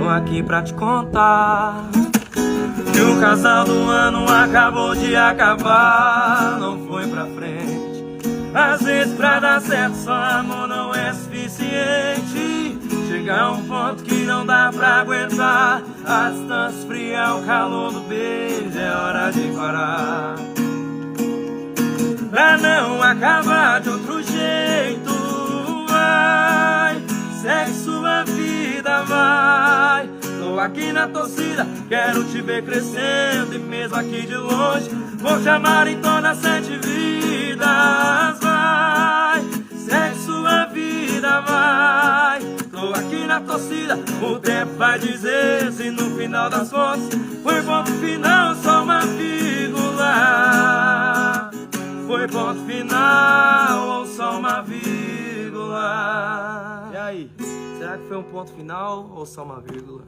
aqui pra te contar que o casal do ano acabou de acabar, não foi pra frente. Às vezes pra dar certo só amor não é suficiente. Chega a um ponto que não dá pra aguentar, a distância fria, o calor do beijo, é hora de parar. Pra não acabar de outro jeito, vai, segue sua vida, vai. Tô aqui na torcida, quero te ver crescendo, e mesmo aqui de longe vou te amar em todas as 7 vidas. Vai, segue sua vida, vai. Tô aqui na torcida, o tempo vai dizer se no final das contas foi ponto final, só uma vírgula. Foi ponto final ou só uma vírgula? E aí, será que foi um ponto final ou só uma vírgula?